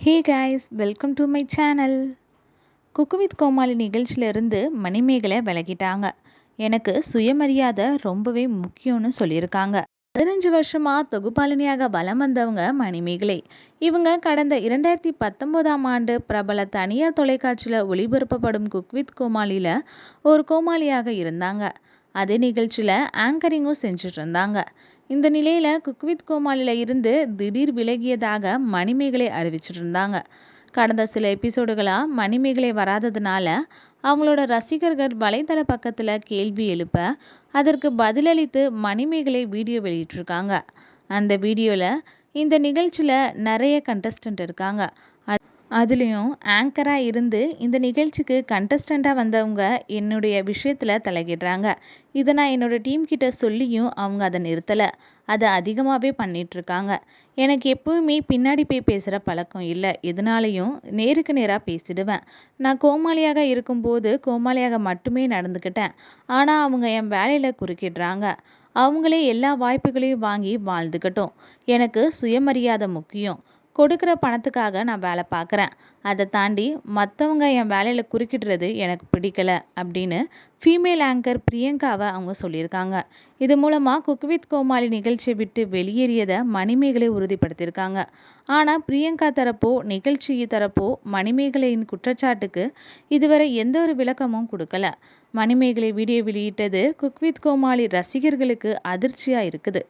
Hey guys, welcome to my channel. Cooku with Comali நிகழ்ச்சியிலிருந்து மணிமேகலை விலகிட்டாங்க. எனக்கு சுயமரியாதை ரொம்பவே முக்கியம்னு சொல்லியிருக்காங்க. 15 வருஷமா தொகுப்பாளினியாக வலம் வந்தவங்க மணிமேகலை. இவங்க கடந்த 2019ஆம் ஆண்டு பிரபல தனியார் தொலைக்காட்சியில் ஒளிபரப்பப்படும் குக் வித் கோமாளியில் ஒரு கோமாளியாக இருந்தாங்க. அதே நிகழ்ச்சியில் ஆங்கரிங்கும் செஞ்சுட்டு இருந்தாங்க. இந்த நிலையில் குக் வித் கோமாளியில் இருந்து திடீர் விலகியதாக மணிமேகலை அறிவிச்சிட்டு இருந்தாங்க. கடந்த சில எபிசோடுகளாக மணிமேகலை வராததுனால அவங்களோட ரசிகர்கள் வலைதள பக்கத்தில் கேள்வி எழுப்ப அதற்கு பதிலளித்து மணிமேகலை வீடியோ வெளியிட்டிருக்காங்க. அந்த வீடியோவில் இந்த நிகழ்ச்சியில் நிறைய கண்டஸ்டன்ட் இருக்காங்க. அதுலேயும் ஆங்கராக இருந்து இந்த நிகழ்ச்சிக்கு கண்டஸ்டண்ட்டாக வந்தவங்க என்னுடைய விஷயத்தில் தலையிடுறாங்க. இதை நான் என்னோடய டீம் கிட்ட சொல்லியும் அவங்க அதை நிறுத்தலை. அதை அதிகமாகவே பண்ணிகிட்ருக்காங்க. எனக்கு எப்போவுமே பின்னாடி போய் பேசுகிற பழக்கம் இல்லை. எதனாலையும் நேருக்கு நேராக பேசிடுவேன். நான் கோமாளியாக இருக்கும்போது கோமாளியாக மட்டுமே நடந்துக்கிட்டேன். ஆனால் அவங்க என் வேலையில் குறுக்கிடுறாங்க. அவங்களே எல்லா வாய்ப்புகளையும் வாங்கி வாழ்ந்துக்கட்டும். எனக்கு சுயமரியாதை முக்கியம். கொடுக்குற பணத்துக்காக நான் வேலை பார்க்குறேன். அதை தாண்டி மற்றவங்க என் வேலையில் குறுக்கிடுறது எனக்கு பிடிக்கல அப்படின்னு ஃபீமேல் ஆங்கர் பிரியங்காவை அவங்க சொல்லியிருக்காங்க. இது மூலமாக குக் வித் கோமாளி நிகழ்ச்சியை விட்டு வெளியேறியதை மணிமேகலை உறுதிப்படுத்தியிருக்காங்க. ஆனால் பிரியங்கா தரப்போ நிகழ்ச்சி தரப்போ மணிமேகலையின் குற்றச்சாட்டுக்கு இதுவரை எந்த ஒரு விளக்கமும் கொடுக்கல. மணிமேகலை வீடியோ வெளியிட்டது குக் வித் கோமாளி ரசிகர்களுக்கு அதிர்ச்சியாக இருக்குது.